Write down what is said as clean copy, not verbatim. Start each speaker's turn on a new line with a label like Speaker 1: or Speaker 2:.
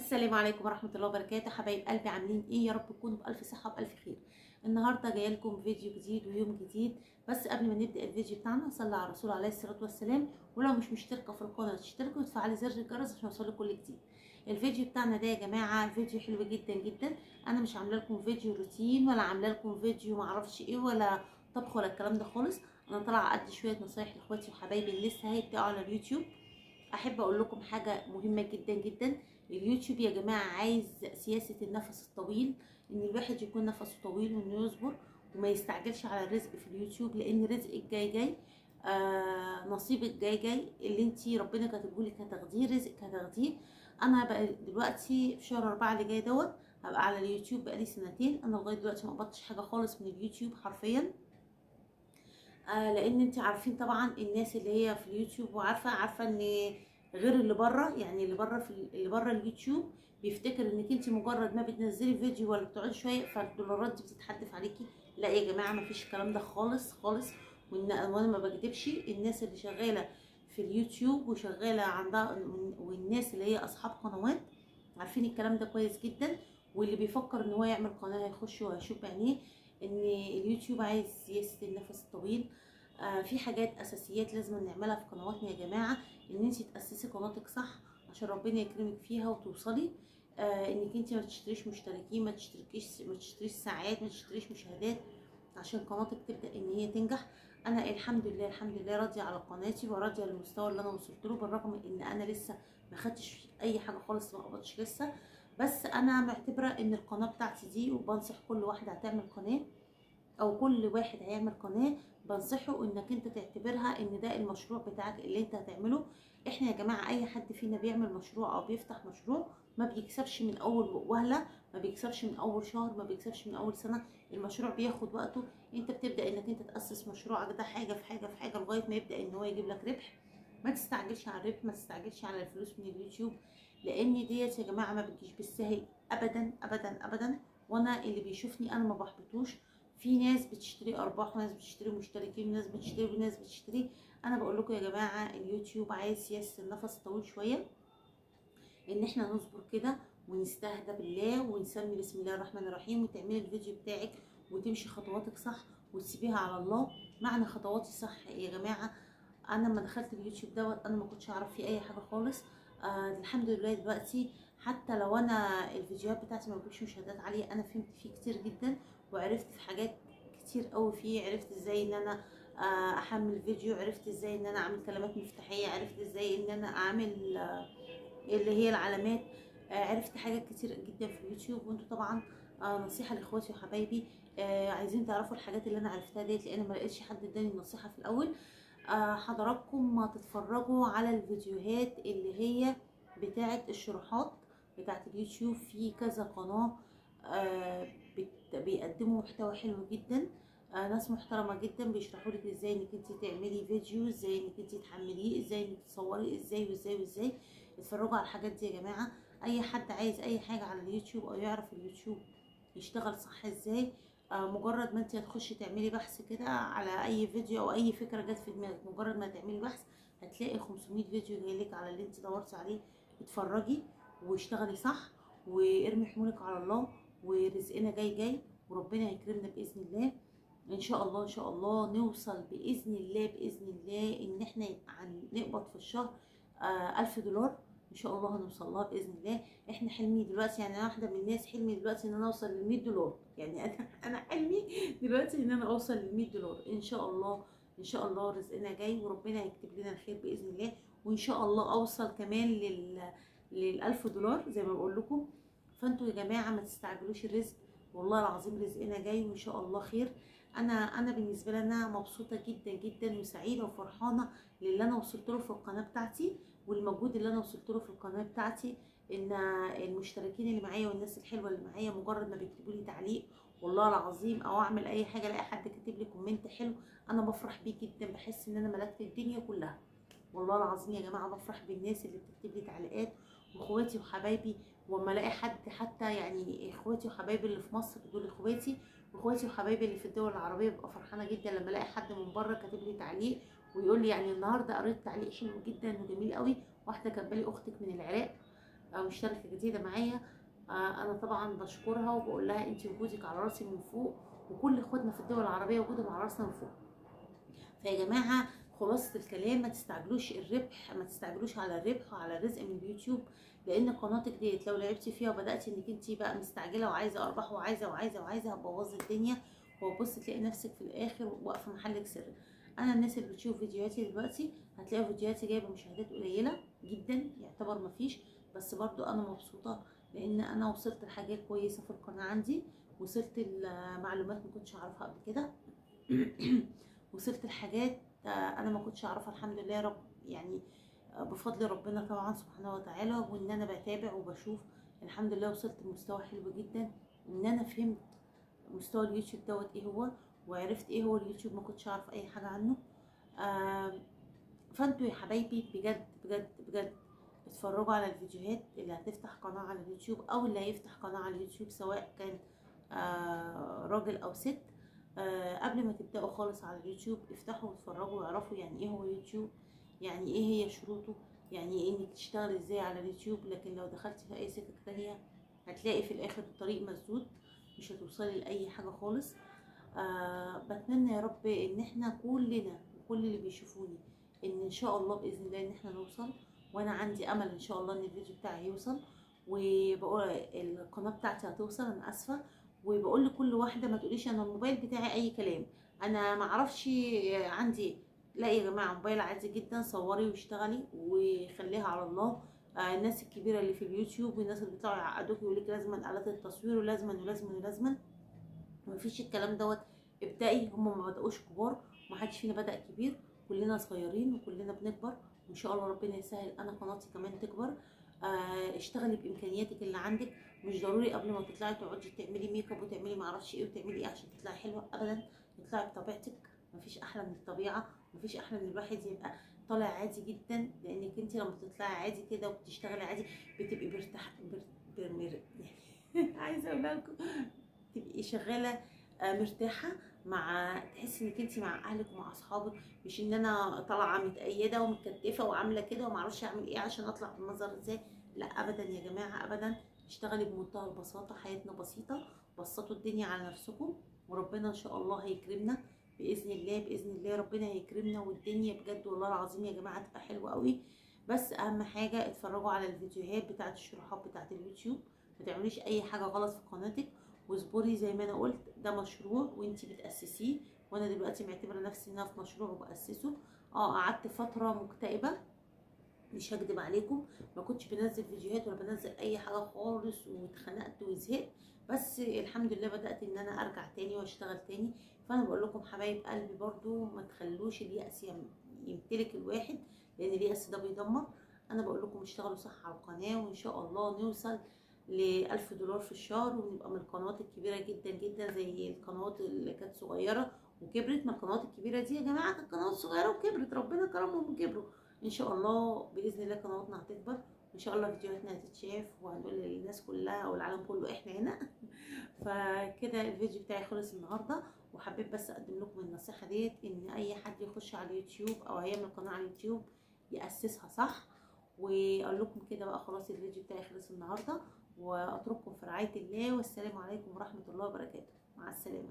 Speaker 1: السلام عليكم ورحمه الله وبركاته. حبايب قلبي عاملين ايه؟ يا رب تكونوا بالف صحه وبالف خير. النهارده جايه لكم فيديو جديد ويوم جديد. بس قبل ما نبدا الفيديو بتاعنا صلي على الرسول عليه الصلاه والسلام، ولو مش مشتركه في القناه تشتركوا وتفعلي زر الجرس عشان يوصلك كل جديد. الفيديو بتاعنا ده يا جماعه فيديو حلو جدا جدا. انا مش عامله لكم فيديو روتين ولا عامله لكم فيديو معرفش ايه ولا طبخ ولا الكلام ده خالص. انا طالعه ادي شويه نصايح لاخواتي وحبايبي اللي لسه هيبداوا على اليوتيوب. احب اقول لكم حاجه مهمه جدا جدا. اليوتيوب يا جماعه عايز سياسه النفس الطويل، ان الواحد يكون نفسه طويل وانه يصبر وما يستعجلش على الرزق في اليوتيوب، لان رزقك جاي جاي. نصيبك جاي جاي، اللي انتي ربنا كاتبه لك هتاخديه، رزقك هتاخديه. انا بقى دلوقتي في شهر 4 اللي جاي دوت هبقى على اليوتيوب بقالي سنتين. انا لغايه دلوقتي ما قبضتش حاجه خالص من اليوتيوب حرفيا. لان انت عارفين طبعا الناس اللي هي في اليوتيوب وعارفه ان غير اللي بره، يعني اللي بره اليوتيوب بيفتكر انك انت مجرد ما بتنزلي فيديو ولا بتقعدي شويه فالدولارات دي بتتحدف عليكي. لا يا جماعه، ما فيش الكلام ده خالص خالص. وانا ما بكدبش، الناس اللي شغاله في اليوتيوب وشغاله عندها، والناس اللي هي اصحاب قنوات عارفين الكلام ده كويس جدا. واللي بيفكر ان هو يعمل قناه هيخش وهيشوف بعينيه ان اليوتيوب عايز سياسه النفس الطويل. في حاجات اساسيات لازم نعملها في قنواتنا يا جماعه. ان انت تاسسي قناتك صح عشان ربنا يكرمك فيها وتوصلي. انك انت ما تشتريش مشتركين، ما تشتريش ساعات، ما تشتريش مشاهدات عشان قناتك تبدا ان هي تنجح. انا الحمد لله الحمد لله راضيه على قناتي وراضيه للمستوى اللي انا وصلت له، بالرغم ان انا لسه ما خدتش اي حاجه خالص، ما قبضتش لسه. بس انا معتبره ان القناه بتاعتي دي، وبنصح كل واحده هتعمل قناه او كل واحد هيعمل قناه بنصحه انك انت تعتبرها ان ده المشروع بتاعك اللي انت هتعمله. احنا يا جماعه اي حد فينا بيعمل مشروع او بيفتح مشروع ما بيكسبش من اول وهله، ما بيكسبش من اول شهر، ما بيكسبش من اول سنه. المشروع بياخد وقته. انت بتبدا انك انت تاسس مشروعك ده حاجه في حاجه في حاجه لغايه ما يبدا ان هو يجيب لك ربح. ما تستعجلش على الربح، ما تستعجلش على الفلوس من اليوتيوب، لان ديت يا جماعه ما بتجيش بالسهل ابدا ابدا ابدا. وانا اللي بيشوفني انا ما بحبطوش. في ناس بتشتري ارباح وناس بتشتري مشتركين وناس بتشتري وناس بتشتري. انا بقول لكم يا جماعه اليوتيوب عايز سياسه النفس الطويل شويه، ان احنا نصبر كده ونستهدى بالله ونسمي بسم الله الرحمن الرحيم وتعملي الفيديو بتاعك وتمشي خطواتك صح وتسيبيها على الله. معنى خطواتي صح يا جماعه، انا لما دخلت اليوتيوب دوت انا ما كنتش اعرف فيه اي حاجه خالص. الحمد لله دلوقتي حتى لو انا الفيديوهات بتاعتي ما بتجيبش مشاهدات عاليه، انا فهمت فيه كتير جدا وعرفت في حاجات كتير قوي فيه. عرفت ازاي ان انا احمل فيديو، عرفت ازاي ان انا اعمل كلمات مفتاحيه، عرفت ازاي ان انا اعمل اللي هي العلامات. عرفت حاجات كتير جدا في اليوتيوب. وانتوا طبعا نصيحه لاخواتي وحبايبي عايزين تعرفوا الحاجات اللي انا عرفتها ديت، لان ما لقيتش حد اداني النصيحه في الاول. حضراتكم ما تتفرجوا على الفيديوهات اللي هي بتاعه الشروحات بتاعه اليوتيوب. في كذا قناه بيقدموا محتوى حلو جدا. ناس محترمه جدا بيشرحوا لك ازاي انك انت تعملي فيديو، ازاي انك انت تحمليه، ازاي انك تصوري، ازاي وازاي وازاي. اتفرجوا على الحاجات دي يا جماعه. اي حد عايز اي حاجه على اليوتيوب او يعرف اليوتيوب يشتغل صح ازاي، مجرد ما انت هتخشي تعملي بحث كده على اي فيديو او اي فكره جت في دماغك، مجرد ما تعملي بحث هتلاقي 500 فيديو جايلك على اللي انت دورتي عليه. اتفرجي واشتغلي صح وارمي حمولك على الله، ورزقنا جاي جاي وربنا هيكرمنا باذن الله. ان شاء الله ان شاء الله نوصل باذن الله باذن الله ان احنا نقبض في الشهر 1000 دولار. ان شاء الله هنوصل لها باذن الله. احنا حلمي دلوقتي، يعني انا واحده من الناس حلمي دلوقتي ان انا اوصل ل 100 دولار. يعني انا حلمي دلوقتي ان انا اوصل ل 100 دولار ان شاء الله. ان شاء الله رزقنا جاي وربنا هيكتب لنا الخير باذن الله. وان شاء الله اوصل كمان لل 1000 دولار زي ما بقول لكم. فانتوا يا جماعه ما تستعجلوش الرزق، والله العظيم رزقنا جاي وان شاء الله خير. انا بالنسبه لي انا مبسوطه جدا جدا وسعيده وفرحانه للي انا وصلت له في القناه بتاعتي والمجهود اللي انا وصلت له في القناه بتاعتي. ان المشتركين اللي معايا والناس الحلوه اللي معايا مجرد ما بيكتبوا لي تعليق والله العظيم او اعمل اي حاجه الاقي حد كاتب لي كومنت حلو، انا بفرح بيه جدا، بحس ان انا ملكت الدنيا كلها. والله العظيم يا جماعه بفرح بالناس اللي بتكتب لي تعليقات واخواتي وحبايبي. واما الاقي حد حتى، يعني اخواتي وحبايبي اللي في مصر دول اخواتي، واخواتي وحبايبي اللي في الدول العربيه ببقى فرحانه جدا لما الاقي حد من بره كاتب لي تعليق ويقول لي يعني النهارده قريت تعليق حلو جدا وجميل قوي. واحده كاتبه لي اختك من العراق مشتركه جديده معايا، انا طبعا بشكرها وبقول لها انت وجودك على راسي من فوق، وكل اخواتنا في الدول العربيه وجودهم على راسنا من فوق. فيا جماعه خلاصه الكلام، ما تستعجلوش الربح، ما تستعجلوش على الربح وعلى الرزق من اليوتيوب، لان قناتك ديت لو لعبتي فيها وبداتي انك انت بقى مستعجله وعايزه ارباح وعايزه هتبوظي الدنيا، وبص تلاقي نفسك في الاخر واقفه محلك سر. انا الناس اللي بتشوف فيديوهاتي دلوقتي هتلاقي فيديوهاتي جايبه مشاهدات قليله جدا، يعتبر مفيش، بس برضو انا مبسوطه لان انا وصلت لحاجات كويسه في القناه عندي، وصلت لمعلومات ما كنتش اعرفها قبل كده. وصلت لحاجات انا ما كنتش اعرفها، الحمد لله يا رب، يعني بفضل ربنا طبعا سبحانه وتعالى، وان انا بتابع وبشوف. الحمد لله وصلت لمستوى حلو جدا، ان انا فهمت مستوى اليوتيوب دوت ايه هو، وعرفت ايه هو اليوتيوب، ما كنتش اعرف اي حاجه عنه. فانتوا يا حبايبي بجد بجد بجد اتفرجوا على الفيديوهات اللي هتفتح قناه على اليوتيوب، او اللي هيفتح قناه على اليوتيوب سواء كان راجل او ست. قبل ما تبداوا خالص على اليوتيوب افتحوا واتفرجوا واعرفوا يعني ايه هو يوتيوب، يعني ايه هي شروطه، يعني ايه انك تشتغل ازاي على اليوتيوب. لكن لو دخلت في اي سكه تانية هتلاقي في الاخر الطريق مسدود، مش هتوصلي لاي حاجه خالص. بتمنى يا رب ان احنا كلنا وكل اللي بيشوفوني ان شاء الله باذن الله ان احنا نوصل، وانا عندي امل ان شاء الله ان الفيديو بتاعي يوصل، وبقول القناه بتاعتي هتوصل. انا اسفه، وبقول لكل واحده ما تقوليش انا الموبايل بتاعي اي كلام، انا ما اعرفش عندي. لا يا جماعه، موبايل عادي جدا، صوري واشتغلي وخليها على الله. الناس الكبيره اللي في اليوتيوب والناس اللي بيطلعوا يعقدوك يقول لك لازم آلات التصوير ولازم، مفيش الكلام دوت. ابدأي، هم ما بدأوش كبار، ومحدش فينا بدأ كبير، كلنا صغيرين وكلنا بنكبر، وان شاء الله ربنا يسهل انا قناتي كمان تكبر. اشتغلي بامكانياتك اللي عندك، مش ضروري قبل ما تطلعي تقعدي تعملي ميك اب وتعملي معرفش ايه وتعملي ايه عشان تطلعي حلوه، ابدا. اطلعي بطبيعتك، مفيش احلى من الطبيعه، مفيش احلى من الواحد يبقى طالع عادي جدا، لانك انت لما تطلعي عادي كده وبتشتغلي عادي بتبقي عايزه اقول لكم تبقي شغاله مرتاحه، مع تحسي انك انت مع اهلك ومع اصحابك، مش ان انا طالعه متأيده ومتكتفه وعامله كده وما اعرفش اعمل ايه عشان اطلع بالمنظر ازاي. لا ابدا يا جماعه، ابدا. اشتغلي بمنتهى البساطه، حياتنا بسيطه، بسطوا الدنيا على نفسكم، وربنا ان شاء الله هيكرمنا باذن الله. باذن الله ربنا هيكرمنا، والدنيا بجد والله العظيم يا جماعه تبقى حلوه قوي. بس اهم حاجه اتفرجوا على الفيديوهات بتاعه الشروحات بتاعه اليوتيوب، ما تعمليش اي حاجه غلط في قناتك، واصبري زي ما انا قلت، ده مشروع وانتي بتأسسيه، وانا دلوقتي معتبره نفسي ان انا في مشروع وبأسسه. قعدت فتره مكتئبه، مش هكدب عليكم، ما كنتش بنزل فيديوهات ولا بنزل اي حاجه خالص، واتخنقت وزهقت، بس الحمد لله بدات ان انا ارجع تاني واشتغل تاني. فانا بقول لكم حبايب قلبي برضو ما تخلوش اليأس يمتلك الواحد، لان اليأس ده بيدمر. انا بقول لكم اشتغلوا صح على القناه، وان شاء الله نوصل ل1000 دولار في الشهر، ونبقى من القنوات الكبيره جدا جدا، زي القنوات اللي كانت صغيره وكبرت. ما القنوات الكبيره دي يا جماعه كانت قنوات صغيره وكبرت، ربنا كرمهم وكبروا. ان شاء الله باذن الله قنواتنا هتكبر، وان شاء الله فيديوهاتنا هتتشاف، وهنقول للناس كلها او العالم كله احنا هنا. فكده الفيديو بتاعي خلص النهارده، وحبيت بس اقدم لكم النصيحه ديت، ان اي حد يخش على اليوتيوب او هيعمل قناه على اليوتيوب ياسسها صح. واقول لكم كده بقى خلاص الفيديو بتاعي خلص النهارده، واترككم في رعايه الله، والسلام عليكم ورحمه الله وبركاته. مع السلامه.